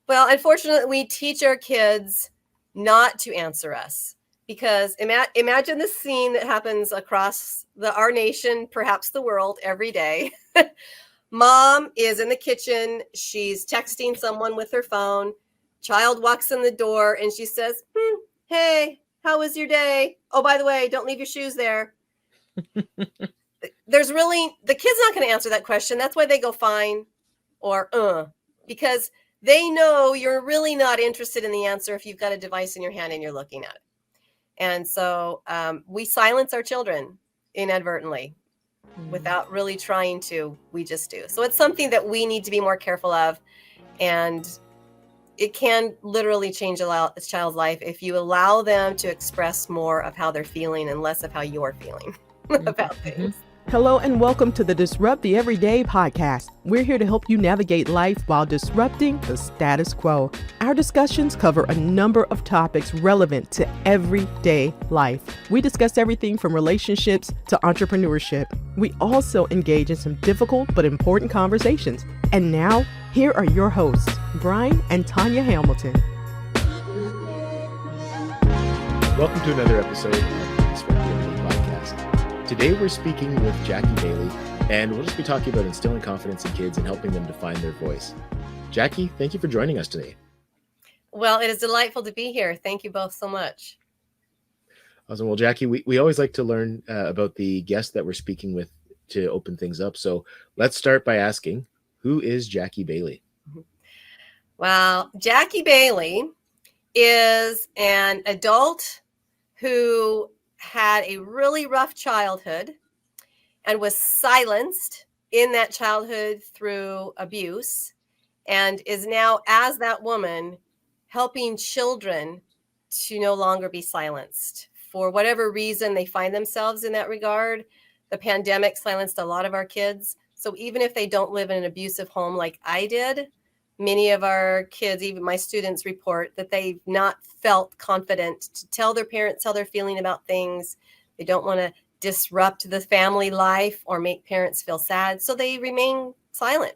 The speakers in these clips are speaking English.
Well, unfortunately, we teach our kids not to answer us because imagine the scene that happens across our nation, perhaps the world, every day. Mom is in the kitchen. She's texting someone with her phone. Child walks in the door and she says, "Hey, how was your day? Oh, by the way, don't leave your shoes there." The kid's not going to answer that question. That's why they go fine or because they know you're really not interested in the answer if you've got a device in your hand and you're looking at it. And so we silence our children inadvertently without really trying to. We just do. So it's something that we need to be more careful of. And it can literally change a child's life if you allow them to express more of how they're feeling and less of how you're feeling about things. Hello and welcome to the Disrupt the Everyday podcast. We're here to help you navigate life while disrupting the status quo. Our discussions cover a number of topics relevant to everyday life. We discuss everything from relationships to entrepreneurship. We also engage in some difficult but important conversations. And now, here are your hosts, Brian and Tanya Hamilton. Welcome to another episode of the Disrupt the Everyday podcast. Today we're speaking with Jackie Bailey, and we'll just be talking about instilling confidence in kids and helping them to find their voice. Jackie, thank you for joining us today. Well, it is delightful to be here. Thank you both so much. Awesome. Well, Jackie, we always like to learn about the guest that we're speaking with to open things up. So let's start by asking, who is Jackie Bailey? Well, Jackie Bailey is an adult who had a really rough childhood and was silenced in that childhood through abuse, and is now, as that woman, helping children to no longer be silenced. For whatever reason they find themselves in that regard, the pandemic silenced a lot of our kids. So even if they don't live in an abusive home like I did, many of our kids, even my students, report that they've not felt confident to tell their parents how they're feeling about things. They don't want to disrupt the family life or make parents feel sad, so they remain silent.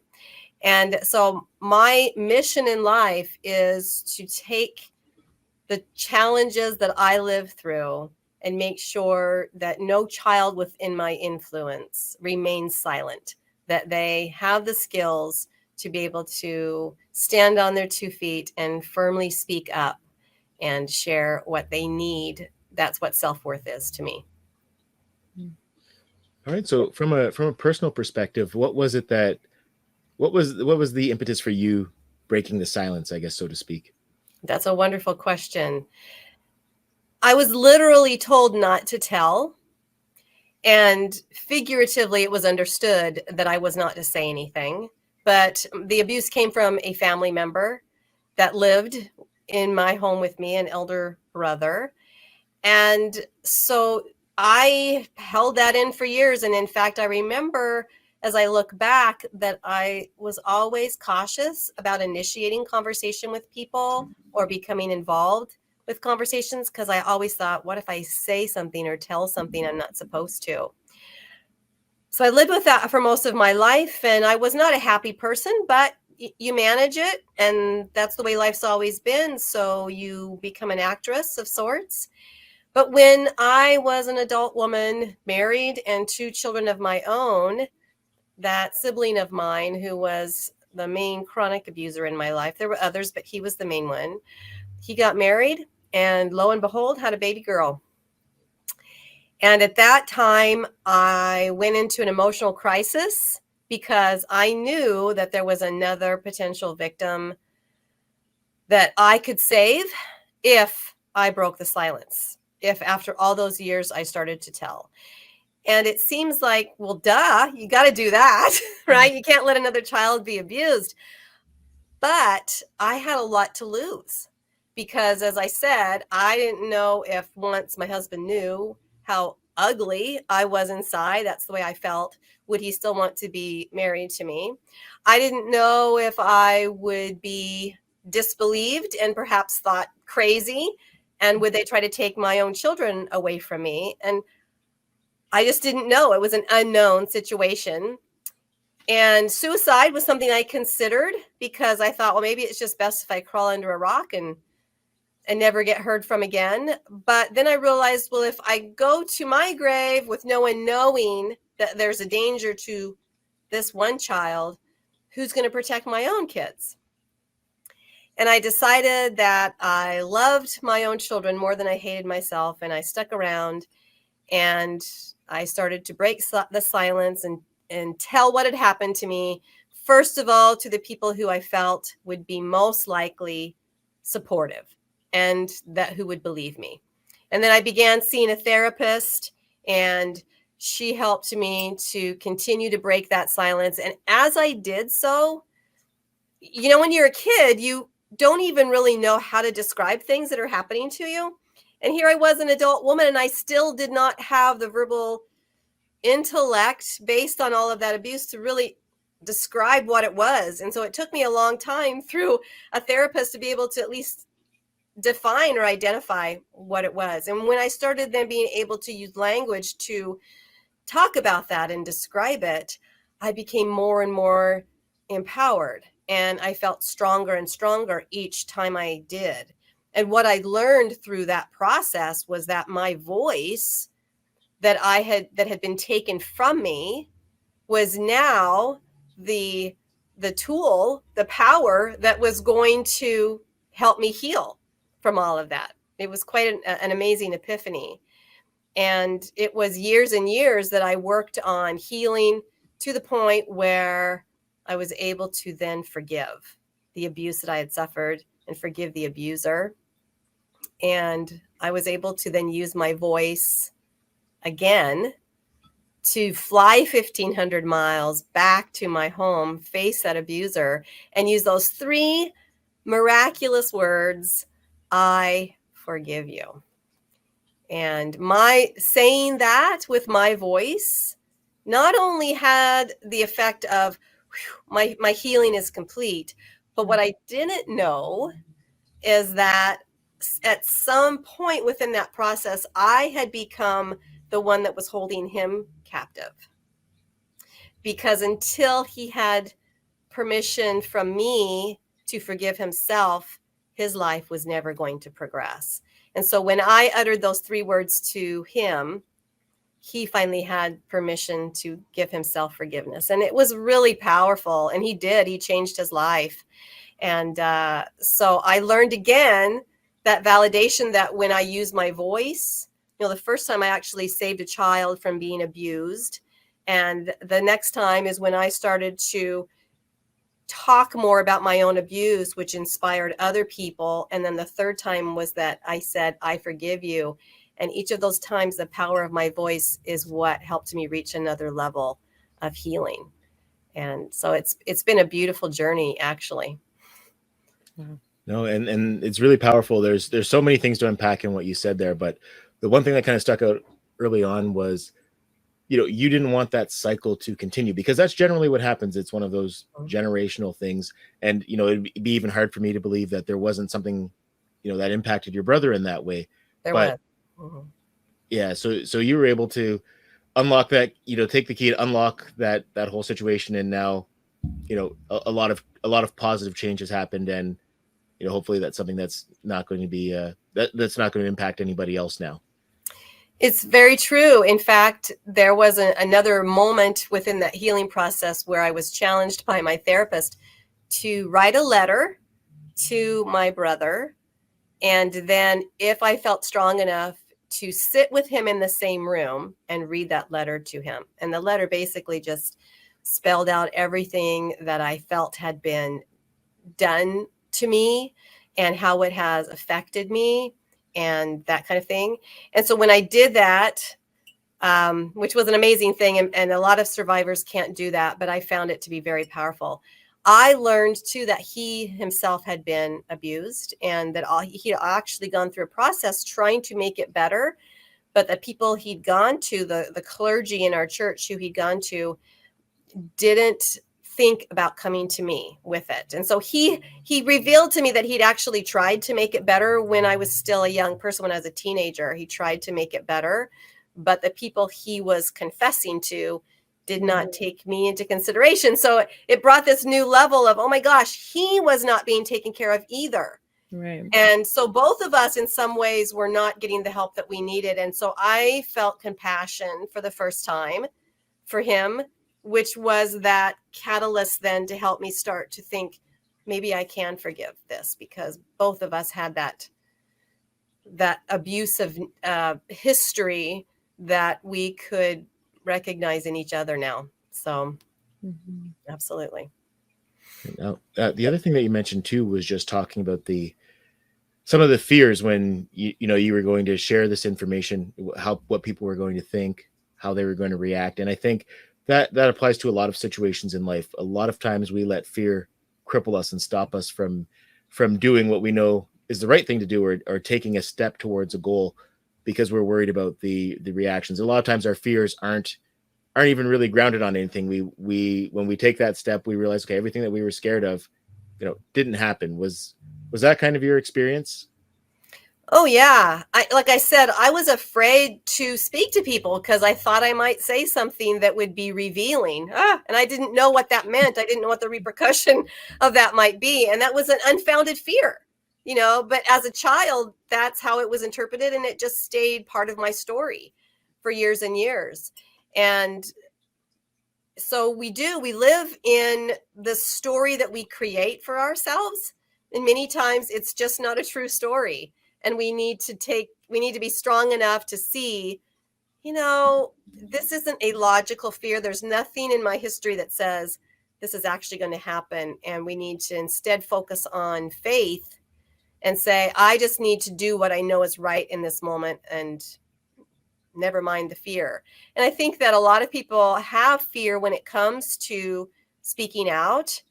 And so my mission in life is to take the challenges that I live through and make sure that no child within my influence remains silent, that they have the skills to be able to stand on their 2 feet and firmly speak up and share what they need. That's what self-worth is to me. All right. So from a personal perspective, what was the impetus for you breaking the silence, I guess, so to speak? That's a wonderful question. I was literally told not to tell, and figuratively it was understood that I was not to say anything. But the abuse came from a family member that lived in my home with me, an elder brother. And so I held that in for years. And in fact, I remember as I look back that I was always cautious about initiating conversation with people or becoming involved with conversations, because I always thought, what if I say something or tell something I'm not supposed to? So I lived with that for most of my life, and I was not a happy person, but you manage it, and that's the way life's always been. So you become an actress of sorts. But when I was an adult woman, married, and 2 children of my own, that sibling of mine who was the main chronic abuser in my life, there were others, but he was the main one. He got married and lo and behold, had a baby girl. And at that time, I went into an emotional crisis because I knew that there was another potential victim that I could save if I broke the silence, if after all those years I started to tell. And it seems like, well, duh, you got to do that, right? You can't let another child be abused. But I had a lot to lose because, as I said, I didn't know if once my husband knew how ugly I was inside, that's the way I felt, would he still want to be married to me? I didn't know if I would be disbelieved and perhaps thought crazy, and would they try to take my own children away from me? And I just didn't know. It was an unknown situation. And suicide was something I considered because I thought, well, maybe it's just best if I crawl under a rock and never get heard from again. But then I realized, well, if I go to my grave with no one knowing that there's a danger to this one child, who's going to protect my own kids? And I decided that I loved my own children more than I hated myself. And I stuck around and I started to break the silence and tell what had happened to me. First of all, to the people who I felt would be most likely supportive and that who would believe me. And then I began seeing a therapist, and she helped me to continue to break that silence. And as I did so, when you're a kid, you don't even really know how to describe things that are happening to you. And here I was, an adult woman, and I still did not have the verbal intellect based on all of that abuse to really describe what it was. And so it took me a long time through a therapist to be able to at least define or identify what it was. And when I started then being able to use language to talk about that and describe it, I became more and more empowered, and I felt stronger and stronger each time I did. And what I learned through that process was that my voice that had been taken from me was now the tool, the power that was going to help me heal from all of that. It was quite an amazing epiphany. And it was years and years that I worked on healing to the point where I was able to then forgive the abuse that I had suffered and forgive the abuser. And I was able to then use my voice again to fly 1,500 miles back to my home, face that abuser, and use those 3 miraculous words, I forgive you. And my saying that with my voice not only had the effect of my healing is complete, but what I didn't know is that at some point within that process, I had become the one that was holding him captive. Because until he had permission from me to forgive himself, his life was never going to progress. And so when I uttered those 3 words to him, he finally had permission to give himself forgiveness. And it was really powerful. And he did. He changed his life. And so I learned again that validation that when I use my voice, the first time I actually saved a child from being abused. And the next time is when I started to talk more about my own abuse, which inspired other people. And then the third time was that I said, I forgive you. And each of those times, the power of my voice is what helped me reach another level of healing. And so it's been a beautiful journey, actually. No, and it's really powerful. There's so many things to unpack in what you said there, but the one thing that kind of stuck out early on was, you didn't want that cycle to continue, because that's generally what happens. It's one of those generational things. And, it'd be even hard for me to believe that there wasn't something, that impacted your brother in that way. There was. Mm-hmm. Yeah. So you were able to unlock that, take the key to unlock that whole situation. And now, a lot of positive changes happened. And, hopefully that's something that's not going to be, that's not going to impact anybody else now. It's very true. In fact, there was another moment within that healing process where I was challenged by my therapist to write a letter to my brother. And then if I felt strong enough to sit with him in the same room and read that letter to him. And the letter basically just spelled out everything that I felt had been done to me and how it has affected me and that kind of thing. And so when I did that, which was an amazing thing, and a lot of survivors can't do that, but I found it to be very powerful. I learned too that he himself had been abused, and that he had actually gone through a process trying to make it better. But the people he'd gone to, the clergy in our church who he'd gone to, didn't think about coming to me with it. And so he revealed to me that he'd actually tried to make it better when I was still a young person, when I was a teenager. He tried to make it better, but the people he was confessing to did not take me into consideration. So it brought this new level of, oh my gosh, he was not being taken care of either. Right. And so both of us in some ways were not getting the help that we needed. And so I felt compassion for the first time for him, which was that catalyst then to help me start to think, maybe I can forgive this, because both of us had that abusive history that we could recognize in each other now. So absolutely. Now, the other thing that you mentioned too was just talking about some of the fears when you were going to share this information, what people were going to think, how they were going to react. And I think that applies to a lot of situations in life. A lot of times we let fear cripple us and stop us from doing what we know is the right thing to do, or taking a step towards a goal, because we're worried about the reactions. A lot of times our fears aren't even really grounded on anything. We when we take that step, we realize, okay, everything that we were scared of, didn't happen. Was that kind of your experience? Oh yeah. Like I said, I was afraid to speak to people because I thought I might say something that would be revealing. And I didn't know what that meant. I didn't know what the repercussion of that might be. And that was an unfounded fear, but as a child, that's how it was interpreted. And it just stayed part of my story for years and years. And so we live in the story that we create for ourselves. And many times it's just not a true story. And we need to be strong enough to see, this isn't a logical fear. There's nothing in my history that says this is actually going to happen. And we need to instead focus on faith and say, I just need to do what I know is right in this moment, and never mind the fear. And I think that a lot of people have fear when it comes to speaking out.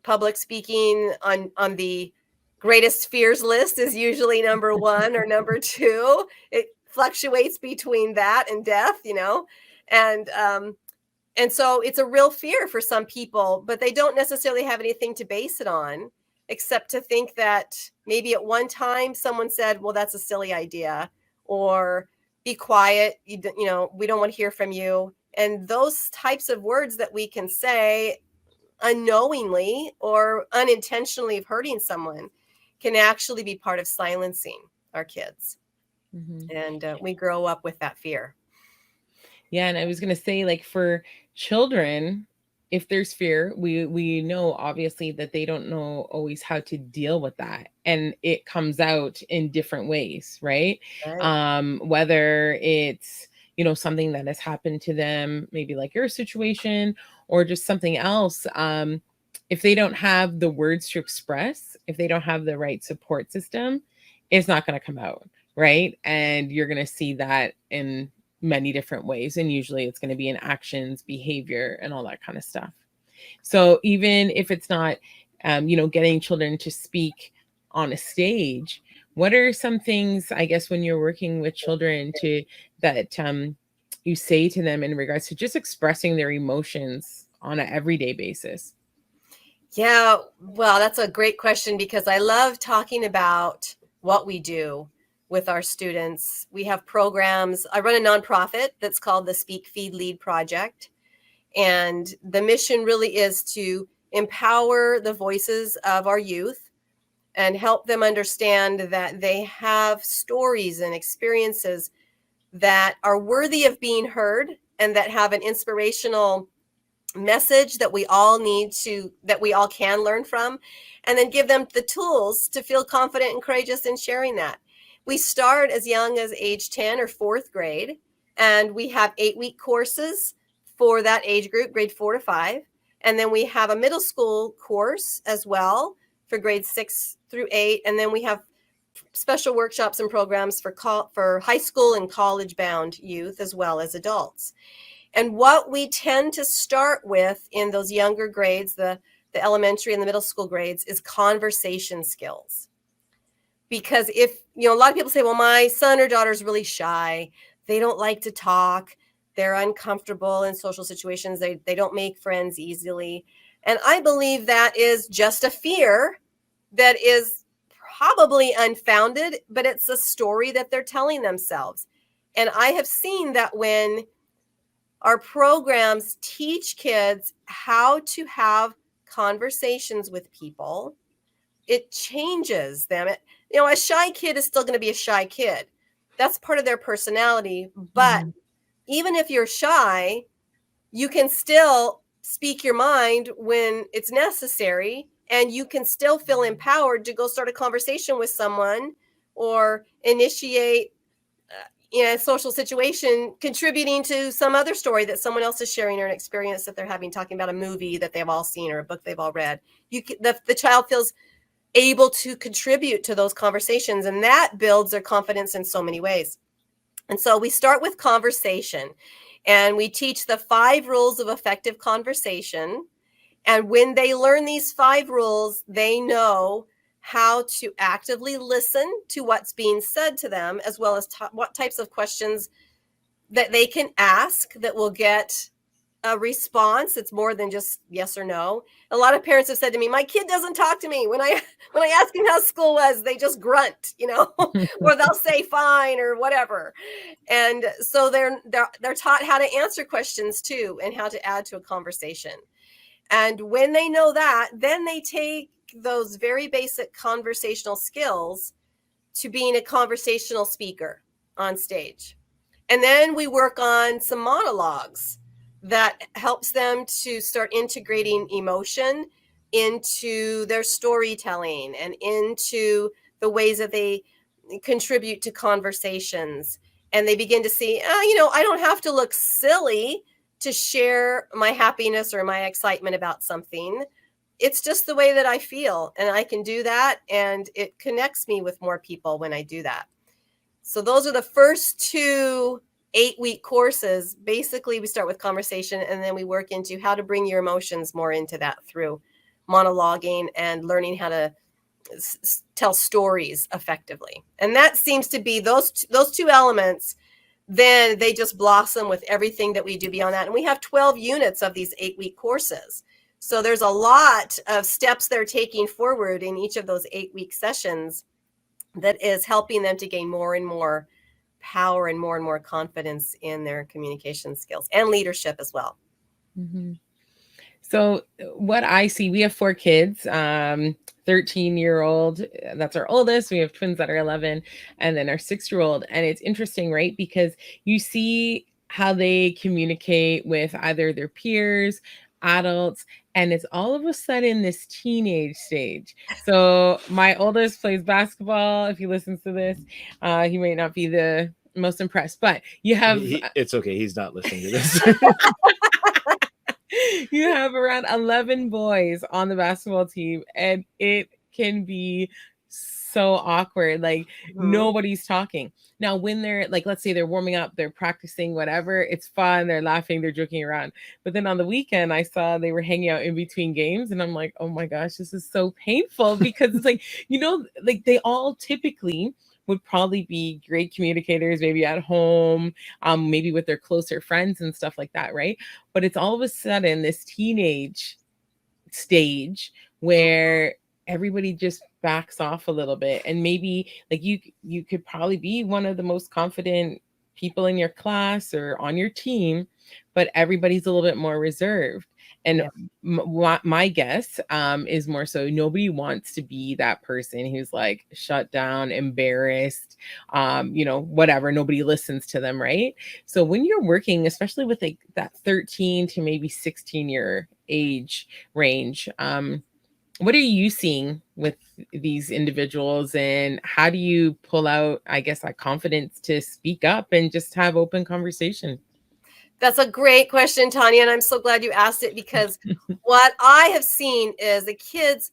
Public speaking on the greatest fears list is usually number 1 or number 2. It fluctuates between that and death, and so it's a real fear for some people, but they don't necessarily have anything to base it on, except to think that maybe at one time someone said, well, that's a silly idea, or be quiet, we don't want to hear from you. And those types of words that we can say unknowingly or unintentionally of hurting someone can actually be part of silencing our kids. And we grow up with that fear. Yeah. And I was going to say, like, for children, if there's fear, we know obviously that they don't know always how to deal with that. And it comes out in different ways, right? Whether it's, something that has happened to them, maybe like your situation, or just something else. If they don't have the words to express, if they don't have the right support system, it's not going to come out, right? And you're going to see that in many different ways. And usually it's going to be in actions, behavior, and all that kind of stuff. So even if it's not, getting children to speak on a stage, what are some things, I guess, when you're working with children that you say to them in regards to just expressing their emotions on an everyday basis? Yeah, well, that's a great question, because I love talking about what we do with our students. We have programs. I run a nonprofit that's called the Speak, Feed, Lead Project. And the mission really is to empower the voices of our youth and help them understand that they have stories and experiences that are worthy of being heard and that have an inspirational message that we all can learn from, and then give them the tools to feel confident and courageous in sharing that. We start as young as age 10 or 4th grade, and we have 8-week courses for that age group, grade 4 to 5. And then we have a middle school course as well for grades 6 through 8. And then we have special workshops and programs for high school and college bound youth as well as adults. And what we tend to start with in those younger grades, the elementary and the middle school grades, is conversation skills. Because if, a lot of people say, well, my son or daughter is really shy. They don't like to talk. They're uncomfortable in social situations. They don't make friends easily. And I believe that is just a fear that is probably unfounded, but it's a story that they're telling themselves. And I have seen that when our programs teach kids how to have conversations with people. It changes them. A shy kid is still going to be a shy kid. That's part of their personality. But even if you're shy, you can still speak your mind when it's necessary, and you can still feel empowered to go start a conversation with someone or initiate in a social situation, contributing to some other story that someone else is sharing, or an experience that they're having, talking about a movie that they've all seen or a book they've all read. The child feels able to contribute to those conversations, and that builds their confidence in so many ways. And so we start with conversation, and we teach the 5 rules of effective conversation. And when they learn these 5 rules, they know how to actively listen to what's being said to them, as well as what types of questions that they can ask that will get a response. It's more than just yes or no. A lot of parents have said to me, my kid doesn't talk to me. When I ask him how school was, they just grunt, or they'll say fine or whatever. And so they're taught how to answer questions too, and how to add to a conversation. And when they know that, then they take those very basic conversational skills to being a conversational speaker on stage. And then we work on some monologues that helps them to start integrating emotion into their storytelling and into the ways that they contribute to conversations. And they begin to see, I don't have to look silly to share my happiness or my excitement about something. It's just the way that I feel, and I can do that, and it connects me with more people when I do that. So those are the first 2 8-week courses. Basically, we start with conversation, and then we work into how to bring your emotions more into that through monologuing and learning how to tell stories effectively. And that seems to be those 2 elements. Then they just blossom with everything that we do beyond that. And we have 12 units of these 8-week courses. So there's a lot of steps they're taking forward in each of those 8-week sessions that is helping them to gain more and more power and more confidence in their communication skills and leadership as well. Mm-hmm. So what I see, we have 4 kids, 13-year-old, that's our oldest. We have twins that are 11, and then our 6-year-old. And it's interesting, right? Because you see how they communicate with either their peers, adults, and it's all of a sudden this teenage stage. So my oldest plays basketball. If he listens to this, he might not be the most impressed, but you have... It's okay. He's not listening to this. You have around 11 boys on the basketball team, and it can be so awkward. Like nobody's talking. Now, when they're like, let's say they're warming up, they're practicing, whatever, it's fun. They're laughing, they're joking around. But then on the weekend, I saw they were hanging out in between games, and I'm like, oh my gosh, this is so painful, because it's like, like they all typically would probably be great communicators, maybe at home, maybe with their closer friends and stuff like that, right? But it's all of a sudden this teenage stage where everybody just backs off a little bit, and maybe like you could probably be one of the most confident people in your class or on your team, but everybody's a little bit more reserved. And my guess is more so nobody wants to be that person who's like shut down, embarrassed, whatever, nobody listens to them, right? So when you're working, especially with like that 13 to maybe 16-year age range, what are you seeing with these individuals, and how do you pull out, I guess, that confidence to speak up and just have open conversation? That's a great question, Tanya, and I'm so glad you asked it, because what I have seen is the kids,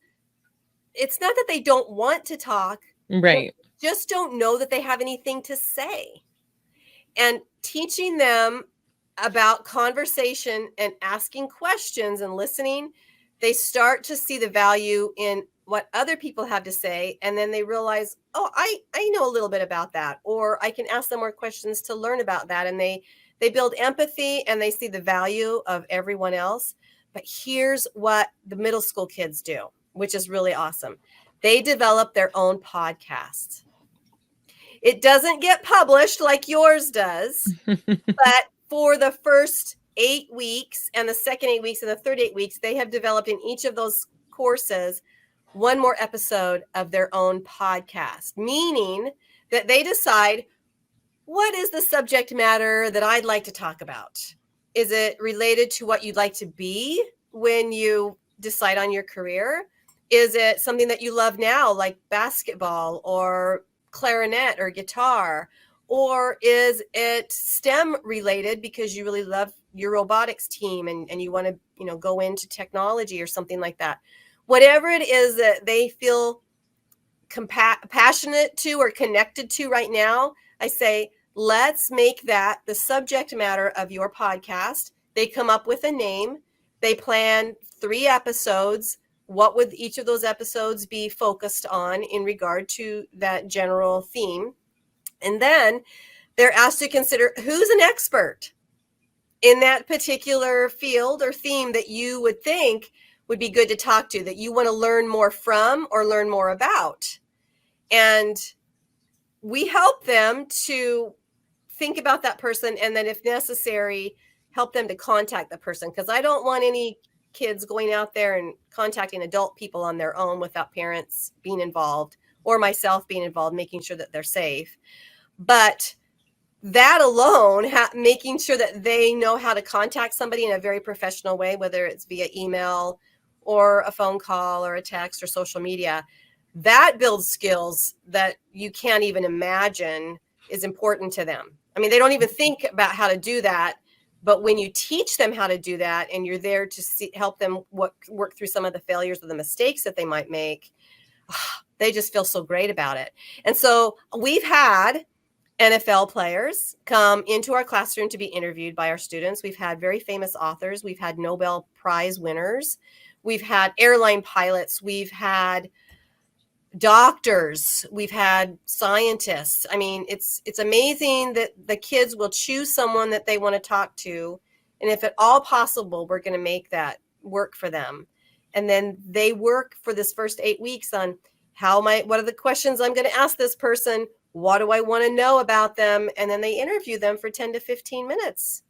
it's not that they don't want to talk, right? Just don't know that they have anything to say. And teaching them about conversation and asking questions and listening, they start to see the value in what other people have to say. And then they realize, oh, I know a little bit about that, or I can ask them more questions to learn about that. And they build empathy, and they see the value of everyone else. But here's what the middle school kids do, which is really awesome. They develop their own podcast. It doesn't get published like yours does, but for the first 8 weeks and the second 8 weeks and the third 8 weeks, they have developed in each of those courses one more episode of their own podcast, meaning that they decide, what is the subject matter that I'd like to talk about? Is it related to what you'd like to be when you decide on your career? Is it something that you love now, like basketball or clarinet or guitar? Or is it STEM related because you really love your robotics team and you want to, go into technology or something like that? Whatever it is that they feel passionate to or connected to right now, I say, let's make that the subject matter of your podcast. They come up with a name. They plan 3 episodes. What would each of those episodes be focused on in regard to that general theme? And then they're asked to consider who's an expert in that particular field or theme that you would think would be good to talk to, that you want to learn more from or learn more about. And we help them to think about that person, and then if necessary, help them to contact the person, because I don't want any kids going out there and contacting adult people on their own without parents being involved or myself being involved, making sure that they're safe. But that alone, making sure that they know how to contact somebody in a very professional way, whether it's via email or a phone call or a text or social media, that builds skills that you can't even imagine is important to them. I mean, they don't even think about how to do that. But when you teach them how to do that and you're there to help them work through some of the failures or the mistakes that they might make, they just feel so great about it. And so we've had NFL players come into our classroom to be interviewed by our students. We've had very famous authors. We've had Nobel Prize winners. We've had airline pilots. We've had doctors. We've had scientists. I mean, it's amazing that the kids will choose someone that they want to talk to. And if at all possible, we're going to make that work for them. And then they work for this first 8 weeks on what are the questions I'm going to ask this person? What do I want to know about them? And then they interview them for 10 to 15 minutes.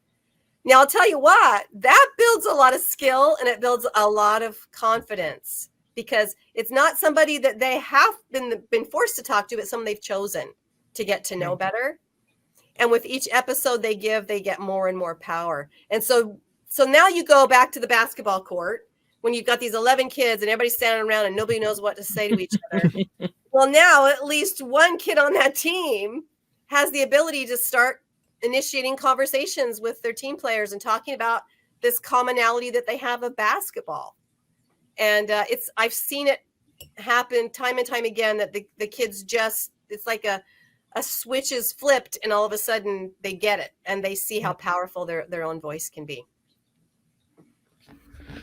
Now, I'll tell you what, that builds a lot of skill and it builds a lot of confidence, because it's not somebody that they have been forced to talk to, but someone they've chosen to get to know better. And with each episode they get more and more power. And so now you go back to the basketball court when you've got these 11 kids and everybody's standing around and nobody knows what to say to each other. Well, now at least one kid on that team has the ability to start initiating conversations with their team players and talking about this commonality that they have of basketball. And I've seen it happen time and time again, that the kids it's like a switch is flipped and all of a sudden they get it and they see how powerful their own voice can be.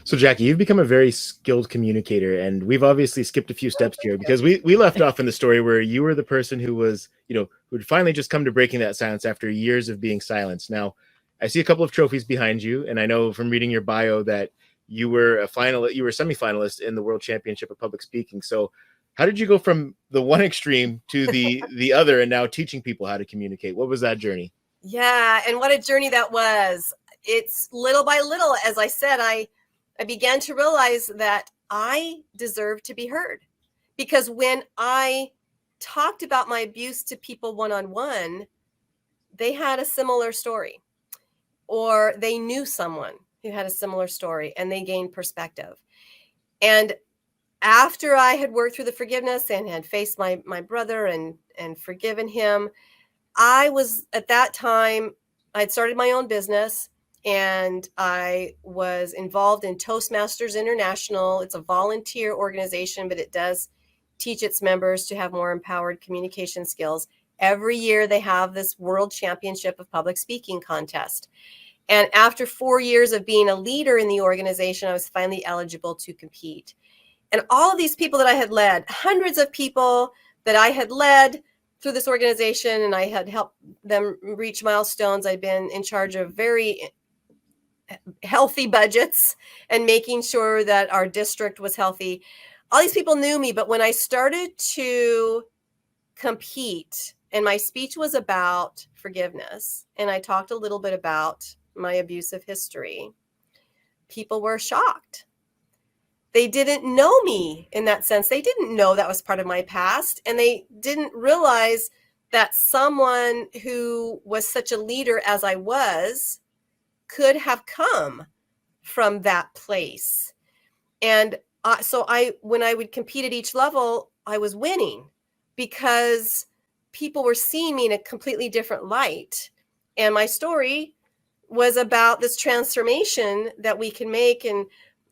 So Jackie, you've become a very skilled communicator, and we've obviously skipped a few steps here because we left off in the story where you were the person who was, who'd finally just come to breaking that silence after years of being silenced. Now, I see a couple of trophies behind you, and I know from reading your bio that you were a semi-finalist in the World Championship of Public Speaking. So how did you go from the one extreme to the other and now teaching people how to communicate? What was that journey? Yeah, and what a journey that was. It's little by little, as I said, I began to realize that I deserve to be heard, because when I talked about my abuse to people one-on-one, they had a similar story, or they knew someone who had a similar story and they gained perspective. And after I had worked through the forgiveness and had faced my brother and forgiven him, I was at that time, I'd started my own business. And I was involved in Toastmasters International. It's a volunteer organization, but it does teach its members to have more empowered communication skills. Every year they have this World Championship of Public Speaking contest. And after 4 years of being a leader in the organization, I was finally eligible to compete. And all of these people that I had led, hundreds of people that I had led through this organization, and I had helped them reach milestones. I'd been in charge of very healthy budgets and making sure that our district was healthy. All these people knew me, but when I started to compete and my speech was about forgiveness. And I talked a little bit about my abusive history. People were shocked. They didn't know me in that sense. They didn't know that was part of my past. And they didn't realize that someone who was such a leader as I was could have come from that place. And so when I would compete at each level, I was winning because people were seeing me in a completely different light. And my story was about this transformation that we can make. And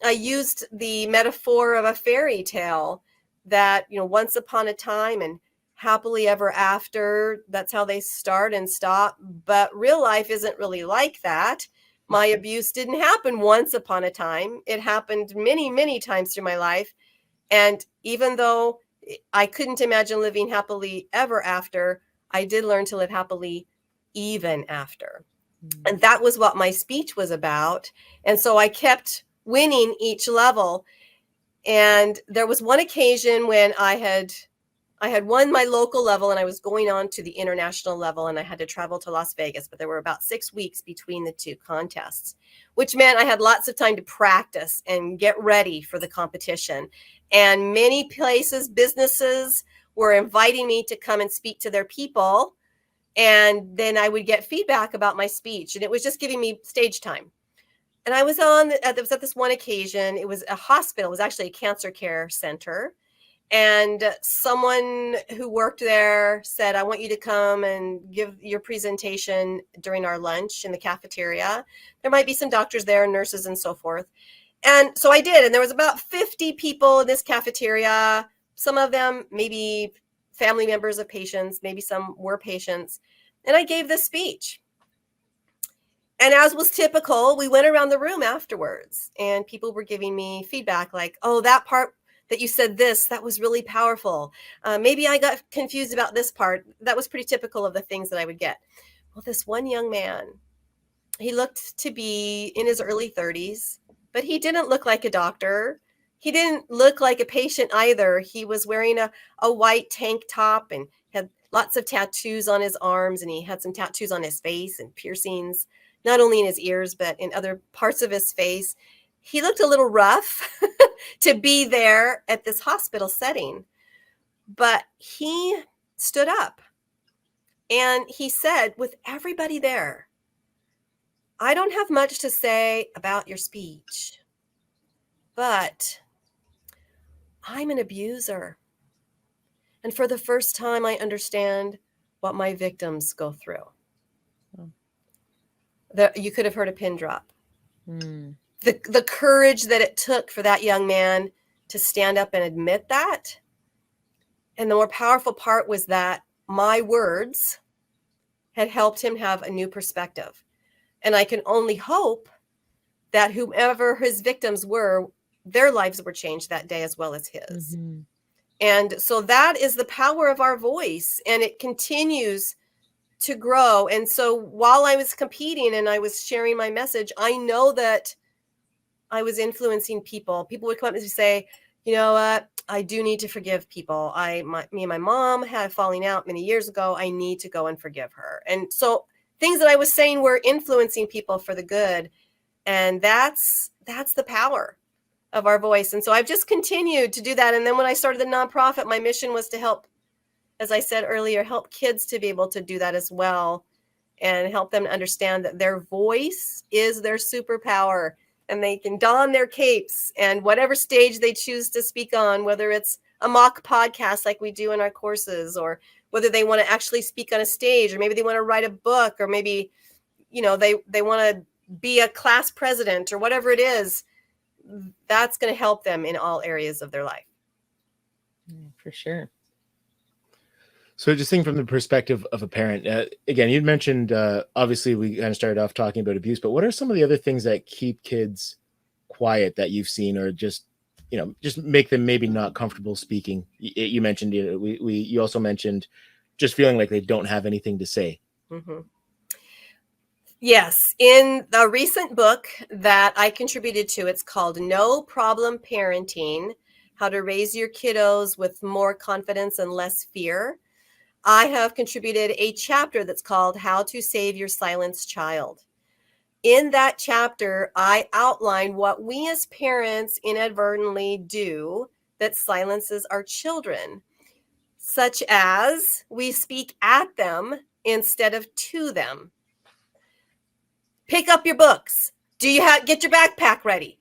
I used the metaphor of a fairy tale that, once upon a time and happily ever after, that's how they start and stop. But real life isn't really like that. My abuse didn't happen once upon a time. It happened many, many times through my life. And even though I couldn't imagine living happily ever after, I did learn to live happily even after. And that was what my speech was about. And so I kept winning each level. And there was one occasion when I had won my local level and I was going on to the international level, and I had to travel to Las Vegas, but there were about 6 weeks between the two contests, which meant I had lots of time to practice and get ready for the competition. And many places, businesses were inviting me to come and speak to their people. And then I would get feedback about my speech, and it was just giving me stage time. And I was at this one occasion, it was a hospital, it was actually a cancer care center. And someone who worked there said, I want you to come and give your presentation during our lunch in the cafeteria. There might be some doctors there, nurses and so forth. And so I did. And there was about 50 people in this cafeteria. Some of them maybe family members of patients, maybe some were patients. And I gave this speech. And as was typical, we went around the room afterwards and people were giving me feedback like, oh, that part that you said that was really powerful. Maybe I got confused about this part. That was pretty typical of the things that I would get. Well, this one young man, he looked to be in his early 30s, but he didn't look like a doctor. He didn't look like a patient either. He was wearing a white tank top and had lots of tattoos on his arms, and he had some tattoos on his face and piercings, not only in his ears, but in other parts of his face. He looked a little rough to be there at this hospital setting, but he stood up and he said, with everybody there, I don't have much to say about your speech, but I'm an abuser. And for the first time, I understand what my victims go through. You could have heard a pin drop. The courage that it took for that young man to stand up and admit that. And the more powerful part was that my words had helped him have a new perspective. And I can only hope that whomever his victims were, their lives were changed that day as well as his. Mm-hmm. And so that is the power of our voice, and it continues to grow. And so while I was competing and I was sharing my message, I know that I was influencing people. People would come up to me and say, you know what, I do need to forgive people. Me and my mom had a falling out many years ago. I need to go and forgive her. And so things that I was saying were influencing people for the good. And that's the power of our voice. And so I've just continued to do that. And then when I started the nonprofit, my mission was to help, as I said earlier, help kids to be able to do that as well, and help them to understand that their voice is their superpower, and they can don their capes and whatever stage they choose to speak on, whether it's a mock podcast like we do in our courses, or whether they want to actually speak on a stage, or maybe they want to write a book, or maybe, they want to be a class president, or whatever it is. That's going to help them in all areas of their life. For sure. So just thinking from the perspective of a parent, again, you'd mentioned, obviously we kind of started off talking about abuse, but what are some of the other things that keep kids quiet that you've seen, or just make them maybe not comfortable speaking? You mentioned, you also mentioned just feeling like they don't have anything to say. Mm-hmm. Yes. In the recent book that I contributed to, it's called No Problem Parenting: How to Raise Your Kiddos with More Confidence and Less Fear. I have contributed a chapter that's called How to Save Your Silenced Child. In that chapter, I outline what we as parents inadvertently do that silences our children, such as we speak at them instead of to them. Pick up your books. Get your backpack ready?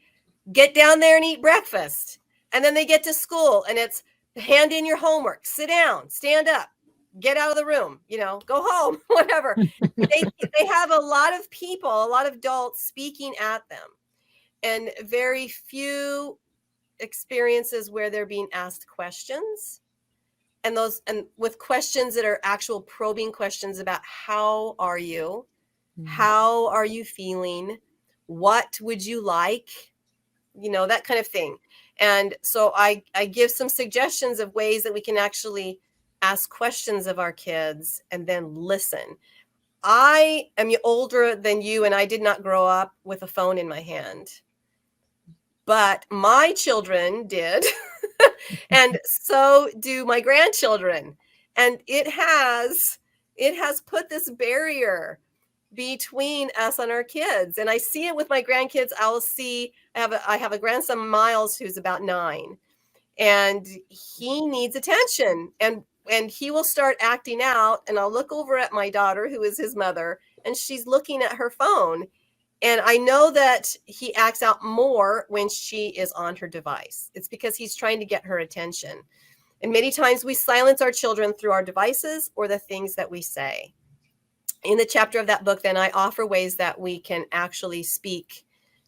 Get down there and eat breakfast. And then they get to school and it's hand in your homework, sit down, stand up, get out of the room, go home, whatever. They have a lot of people, a lot of adults speaking at them, and very few experiences where they're being asked questions, and with questions that are actual probing questions about how are you, how are you feeling, what would you like, that kind of thing. And so I give some suggestions of ways that we can actually ask questions of our kids and then listen. I am older than you, and I did not grow up with a phone in my hand, but my children did. And so do my grandchildren. And it has put this barrier between us and our kids. And I see it with my grandkids. I have a grandson, Miles, who's about 9, and he needs attention, and he will start acting out, and I'll look over at my daughter, who is his mother, and she's looking at her phone. And I know that he acts out more when she is on her device. It's because he's trying to get her attention. And many times we silence our children through our devices or the things that we say. In the chapter of that book, then, I offer ways that we can actually speak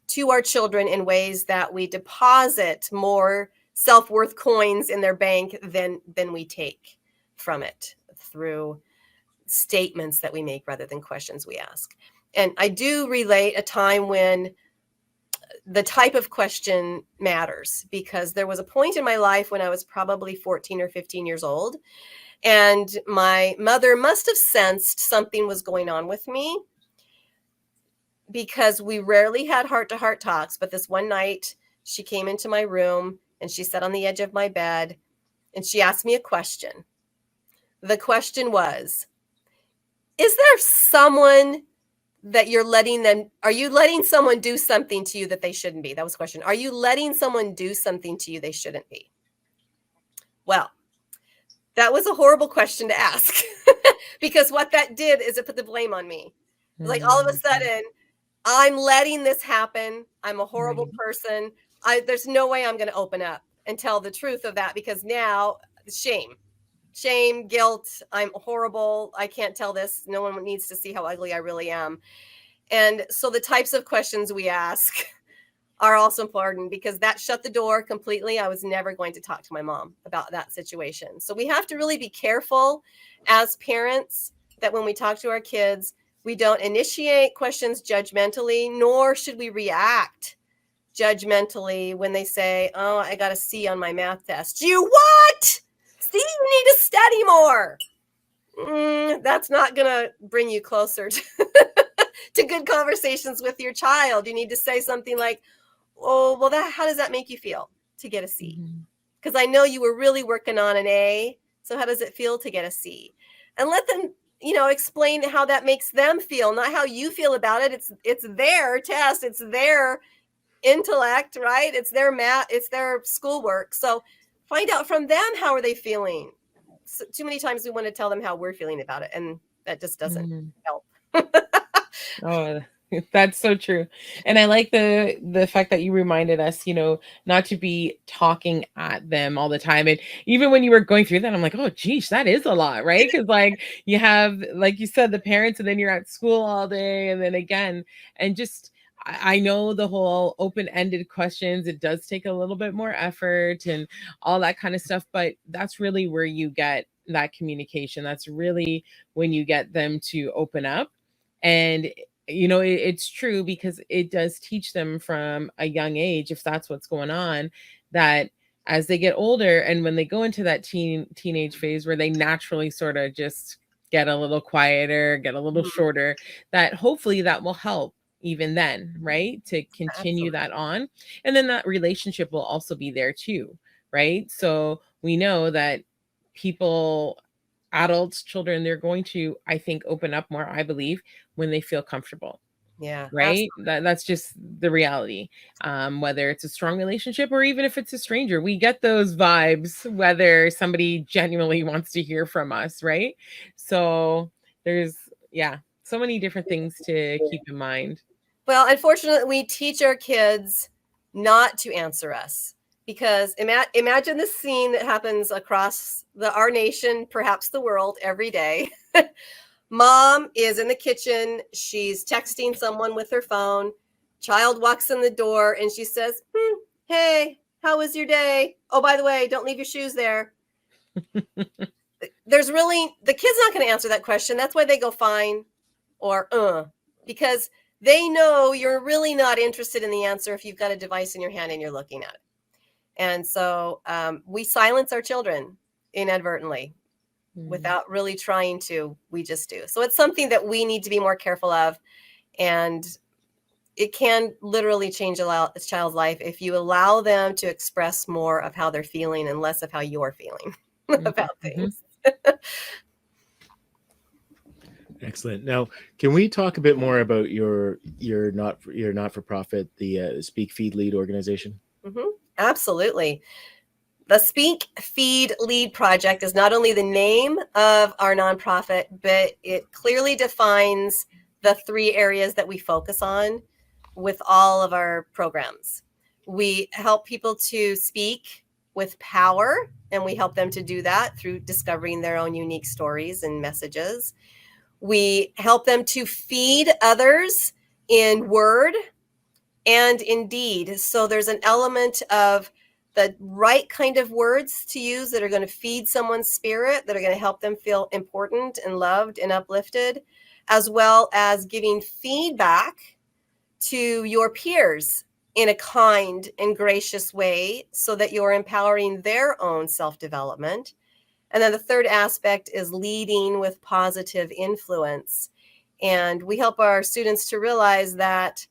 to our children in ways that we deposit more self-worth coins in their bank than we take from it, through statements that we make rather than questions we ask. And I do relate a time when the type of question matters, because there was a point in my life when I was probably 14 or 15 years old, and my mother must have sensed something was going on with me, because we rarely had heart-to-heart talks. But this one night, she came into my room and she sat on the edge of my bed and she asked me a question. The question was, is there someone that are you letting someone do something to you that they shouldn't be? That was the question. Are you letting someone do something to you they shouldn't be? Well, that was a horrible question to ask, because what that did is it put the blame on me. Like, all of a sudden, I'm letting this happen. I'm a horrible person. There's no way I'm going to open up and tell the truth of that, because now shame, guilt, I'm horrible. I can't tell this. No one needs to see how ugly I really am. And so the types of questions we ask are also important, because that shut the door completely. I was never going to talk to my mom about that situation. So we have to really be careful as parents that when we talk to our kids, we don't initiate questions judgmentally, nor should we react judgmentally when they say, oh, I got a C on my math test. You what? See, you need to study more. That's not going to bring you closer to good conversations with your child. You need to say something like, oh, well, how does that make you feel to get a C? Because I know you were really working on an A. So how does it feel to get a C? And let them, explain how that makes them feel, not how you feel about it. It's their test. It's their intellect, right? It's their math. It's their schoolwork. So find out from them, how are they feeling? So, too many times we want to tell them how we're feeling about it, and that just doesn't help. Oh, that's so true. And I like the fact that you reminded us, not to be talking at them all the time. And even when you were going through that, I'm like, oh, geez, that is a lot, right? Because you have, like you said, the parents, and then you're at school all day, and then again, and just, I know the whole open-ended questions, it does take a little bit more effort and all that kind of stuff, but that's really where you get that communication. That's really when you get them to open up. And it's true, because it does teach them from a young age, if that's what's going on, that as they get older and when they go into that teenage phase where they naturally sort of just get a little quieter, get a little shorter, that hopefully that will help even then, right? To continue that on. And then that relationship will also be there too, right? So we know that people adults, children, they're going to, I think, open up more, I believe, when they feel comfortable. Yeah, Right. absolutely. That's just the reality. Whether it's a strong relationship or even if it's a stranger, we get those vibes, whether somebody genuinely wants to hear from us. Right. So there's, yeah, so many different things to keep in mind. Well, unfortunately, we teach our kids not to answer us because imagine the scene that happens across our nation, perhaps the world, every day. Mom is in the kitchen. She's texting someone with her phone. Child walks in the door and she says, hey, how was your day? Oh, by the way, don't leave your shoes there. There's really, the kid's not going to answer that question. That's why they go fine or because they know you're really not interested in the answer if you've got a device in your hand and you're looking at it. And so we silence our children inadvertently without really trying to. We just do. So it's something that we need to be more careful of. And it can literally change a child's life if you allow them to express more of how they're feeling and less of how you're feeling about things. Excellent. Now, can we talk a bit more about your not-for-profit, the Speak Feed Lead organization? Absolutely. The Speak Feed Lead Project is not only the name of our nonprofit, but it clearly defines the 3 areas that we focus on with all of our programs. We help people to speak with power, and we help them to do that through discovering their own unique stories and messages. We help them to feed others in word and in deed. So there's an element of the right kind of words to use that are going to feed someone's spirit, that are going to help them feel important and loved and uplifted, as well as giving feedback to your peers in a kind and gracious way so that you're empowering their own self-development. And then the third aspect is leading with positive influence. And we help our students to realize that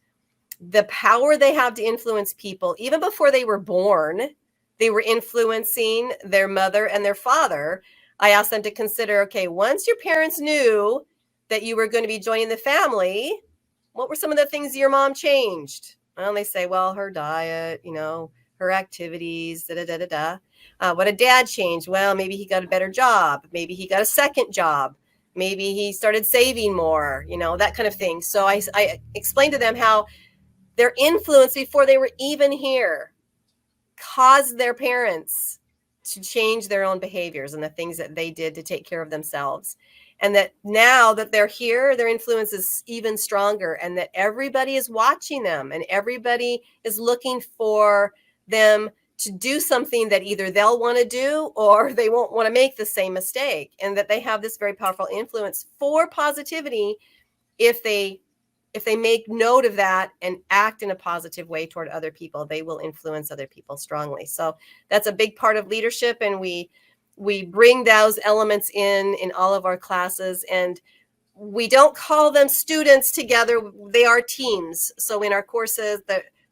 the power they have to influence people, even before they were born, they were influencing their mother and their father. I asked them to consider, okay, once your parents knew that you were going to be joining the family, what were some of the things your mom changed? Well, they say, well, her diet, her activities, what did dad change? Well, maybe he got a better job. Maybe he got a second job. Maybe he started saving more, that kind of thing. So I explained to them how their influence before they were even here caused their parents to change their own behaviors and the things that they did to take care of themselves. And that now that they're here, their influence is even stronger, and that everybody is watching them and everybody is looking for them to do something that either they'll want to do or they won't want to make the same mistake. And that they have this very powerful influence for positivity if they make note of that and act in a positive way toward other people, they will influence other people strongly. So that's a big part of leadership. And we bring those elements in all of our classes, and we don't call them students together. They are teams. So in our courses,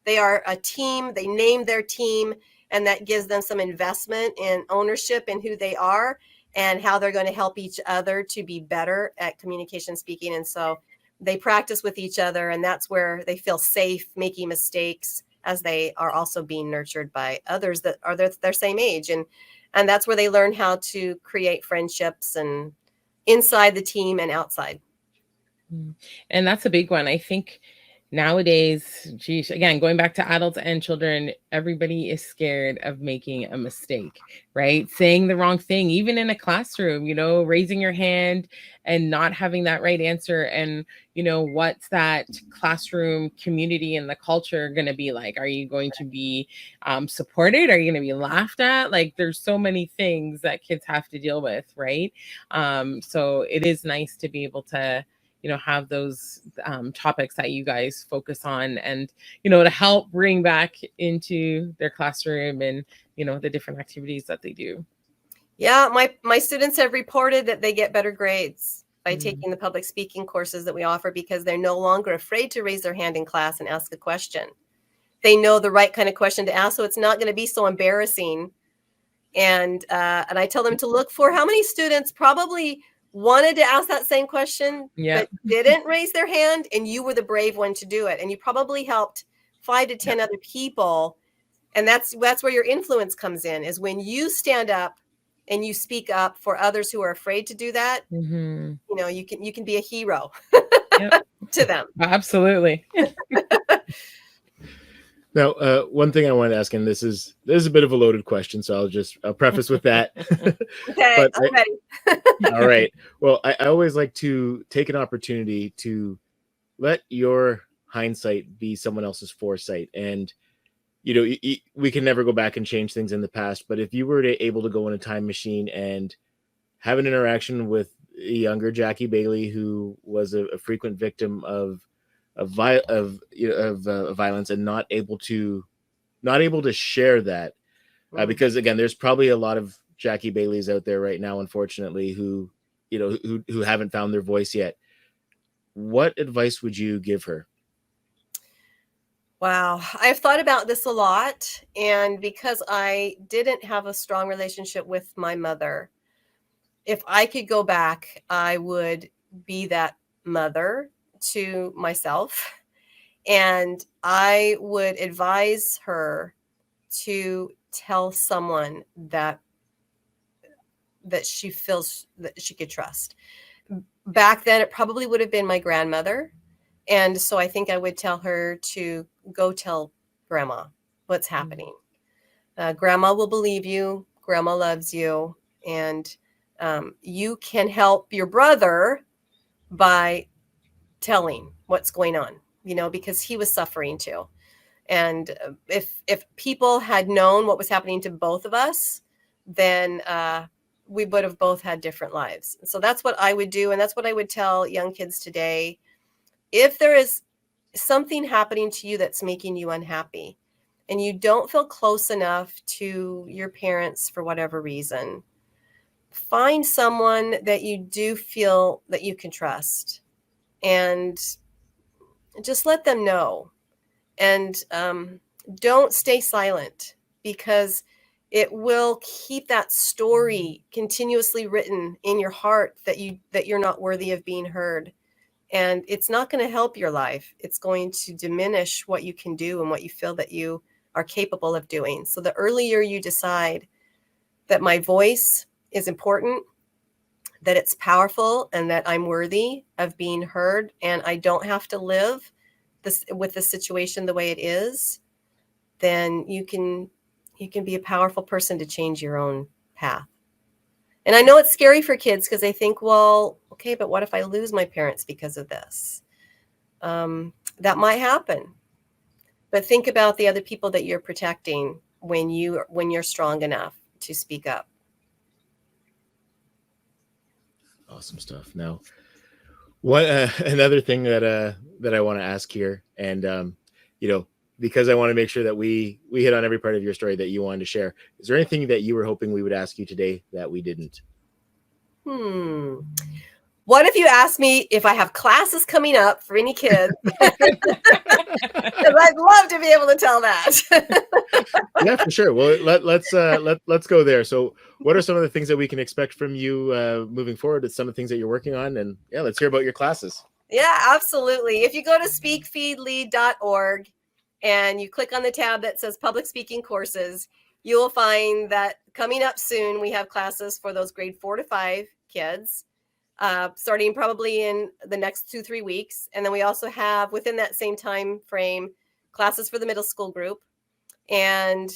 they are a team, they name their team, and that gives them some investment and ownership in who they are and how they're going to help each other to be better at communication speaking. And so they practice with each other, and that's where they feel safe making mistakes, as they are also being nurtured by others that are their same age. And that's where they learn how to create friendships and inside the team and outside. And that's a big one. I think nowadays, geez, again, going back to adults and children, everybody is scared of making a mistake, right? Saying the wrong thing, even in a classroom, raising your hand and not having that right answer. And, what's that classroom community and the culture going to be like? Are you going to be supported? Are you going to be laughed at? Like, there's so many things that kids have to deal with, right? So it is nice to be able to have those topics that you guys focus on, and, to help bring back into their classroom and, the different activities that they do. Yeah, my students have reported that they get better grades by taking the public speaking courses that we offer, because they're no longer afraid to raise their hand in class and ask a question. They know the right kind of question to ask, so it's not going to be so embarrassing And I tell them to look for how many students probably wanted to ask that same question, Yeah. but didn't raise their hand, and you were the brave one to do it. And you probably helped 5 to 10 other people. And that's where your influence comes in, is when you stand up and you speak up for others who are afraid to do that. Mm-hmm. You know, you can be a hero Yep. to them. Absolutely. Now, one thing I wanted to ask, and this is a bit of a loaded question, so I'll preface with that. Okay, But I'm ready. all right. Well, I always like to take an opportunity to let your hindsight be someone else's foresight. And, you know, we can never go back and change things in the past. But if you were able to go in a time machine and have an interaction with a younger Jackie Bailey, who was a frequent victim of violence, and not able to share that, because again, there's probably a lot of Jackie Baileys out there right now, unfortunately, who haven't found their voice yet. What advice would you give her? Wow. I've thought about this a lot. And because I didn't have a strong relationship with my mother, if I could go back, I would be that mother to myself. And I would advise her to tell someone that she feels that she could trust. Back then, it probably would have been my grandmother. And so I think I would tell her to go tell grandma what's happening. Grandma will believe you. Grandma loves you. And you can help your brother by telling what's going on, you know, because he was suffering too. And if people had known what was happening to both of us, then we would have both had different lives. So that's what I would do. And that's what I would tell young kids today. If there is something happening to you that's making you unhappy and you don't feel close enough to your parents for whatever reason, find someone that you do feel that you can trust and just let them know. And don't stay silent, because it will keep that story continuously written in your heart that you're not worthy of being heard. And it's not going to help your life. It's going to diminish what you can do and what you feel that you are capable of doing. So the earlier you decide that my voice is important, that it's powerful, and that I'm worthy of being heard, and I don't have to live with the situation the way it is, then you can be a powerful person to change your own path. And I know it's scary for kids because they think, well, okay, but what if I lose my parents because of this? That might happen. But think about the other people that you're protecting when you're strong enough to speak up. Awesome stuff. Now, what another thing that I want to ask here, and because I want to make sure that we hit on every part of your story that you wanted to share. Is there anything that you were hoping we would ask you today that we didn't? What if you asked me if I have classes coming up for any kids? Because I'd love to be able to tell that. Yeah, for sure. Well, let's go there. So, what are some of the things that we can expect from you moving forward? It's some of the things that you're working on, and yeah, let's hear about your classes. Yeah, absolutely. If you go to speakfeedlead.org and you click on the tab that says public speaking courses, you will find that coming up soon, we have classes for those grade 4 to 5 kids, starting probably in the next 2-3 weeks. And then we also have, within that same time frame, classes for the middle school group, and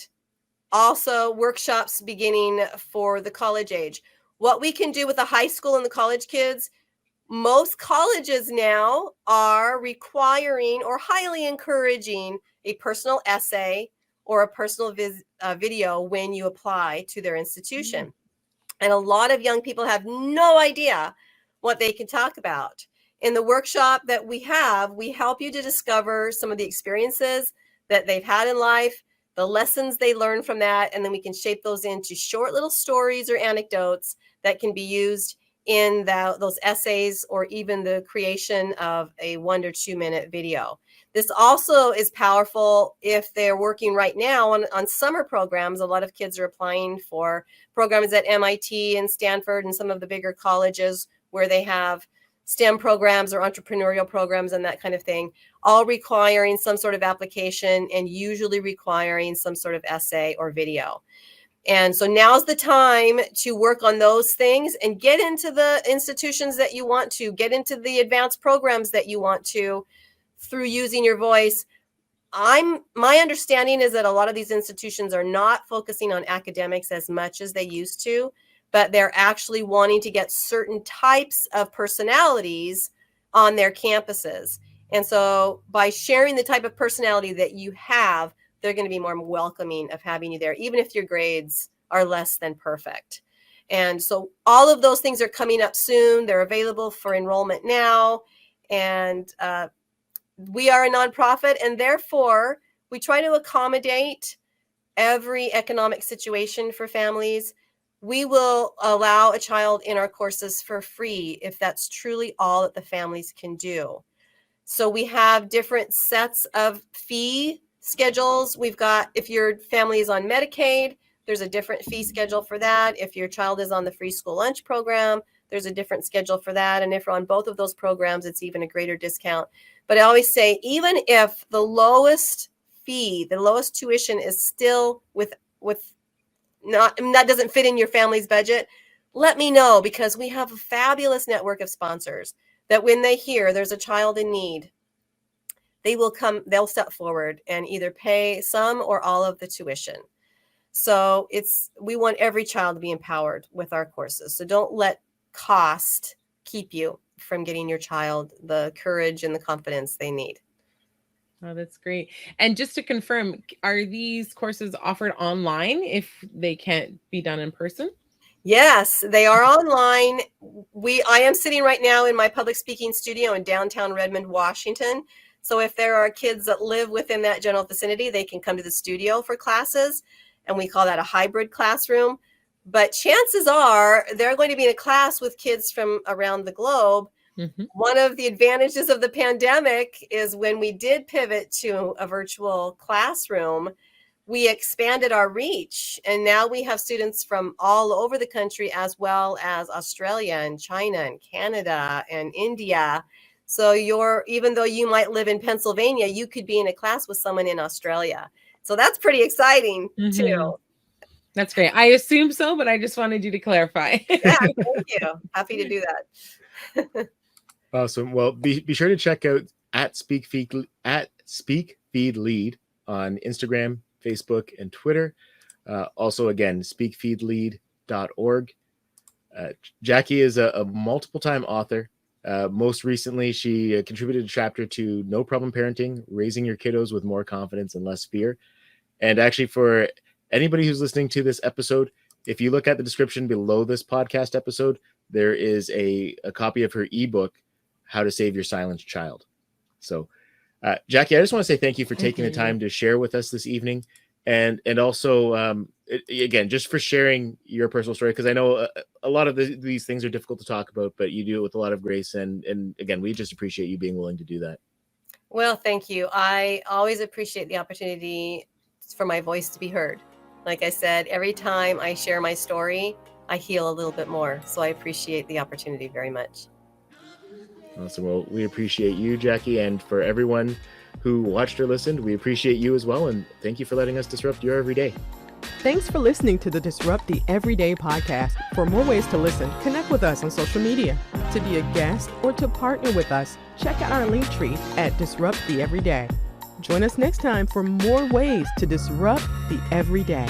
also workshops beginning for the college age. What we can do with the high school and the college kids, most colleges now are requiring or highly encouraging a personal essay or a personal video when you apply to their institution. And a lot of young people have no idea what they can talk about. In the workshop that we have, we help you to discover some of the experiences that they've had in life, the lessons they learn from that, and then we can shape those into short little stories or anecdotes that can be used in those essays, or even the creation of a 1 or 2 minute video. This also is powerful if they're working right now on summer programs. A lot of kids are applying for programs at MIT and Stanford and some of the bigger colleges where they have STEM programs or entrepreneurial programs and that kind of thing, all requiring some sort of application and usually requiring some sort of essay or video. And so now's the time to work on those things and get into the institutions that you want to, get into the advanced programs that you want to through using your voice. My understanding is that a lot of these institutions are not focusing on academics as much as they used to, but they're actually wanting to get certain types of personalities on their campuses. And so by sharing the type of personality that you have, they're going to be more welcoming of having you there, even if your grades are less than perfect. And so all of those things are coming up soon. They're available for enrollment now. And we are a nonprofit, and therefore we try to accommodate every economic situation for families. We will allow a child in our courses for free if that's truly all that the families can do. So we have different sets of fee schedules. We've got, if your family is on Medicaid, there's a different fee schedule for that. If your child is on the free school lunch program, there's a different schedule for that. And if you're on both of those programs, it's even a greater discount. But I always say, even if the lowest fee, the lowest tuition is still with not, that doesn't fit in your family's budget, let me know, because we have a fabulous network of sponsors that when they hear there's a child in need, they'll step forward and either pay some or all of the tuition. So we want every child to be empowered with our courses. So don't let cost keep you from getting your child the courage and the confidence they need. Oh, that's great. And just to confirm, are these courses offered online if they can't be done in person? Yes, they are online. I am sitting right now in my public speaking studio in downtown Redmond, Washington. So if there are kids that live within that general vicinity, they can come to the studio for classes. And we call that a hybrid classroom. But chances are they're going to be in a class with kids from around the globe. Mm-hmm. One of the advantages of the pandemic is when we did pivot to a virtual classroom, we expanded our reach. And now we have students from all over the country, as well as Australia and China and Canada and India. So even though you might live in Pennsylvania, you could be in a class with someone in Australia. So that's pretty exciting, mm-hmm. too. That's great. I assume so, but I just wanted you to clarify. Yeah, thank you. Happy to do that. Awesome. Well, be sure to check out at SpeakFeed Lead on Instagram, Facebook, and Twitter. Also, again, speakfeedlead.org. Jackie is a multiple-time author. Most recently, she contributed a chapter to No Problem Parenting, Raising Your Kiddos with More Confidence and Less Fear. And actually, for anybody who's listening to this episode, if you look at the description below this podcast episode, there is a copy of her ebook, How to Save Your Silenced Child. So, Jackie, I just want to say thank you for taking the time to share with us this evening. And also, again, just for sharing your personal story, because I know a lot of these things are difficult to talk about, but you do it with a lot of grace. And again, we just appreciate you being willing to do that. Well, thank you. I always appreciate the opportunity for my voice to be heard. Like I said, every time I share my story, I heal a little bit more. So I appreciate the opportunity very much. Awesome. Well, we appreciate you, Jackie, and for everyone who watched or listened, we appreciate you as well. And thank you for letting us disrupt your everyday. Thanks for listening to the Disrupt the Everyday podcast. For more ways to listen, connect with us on social media. To be a guest or to partner with us, check out our link tree at Disrupt the Everyday. Join us next time for more ways to disrupt the everyday.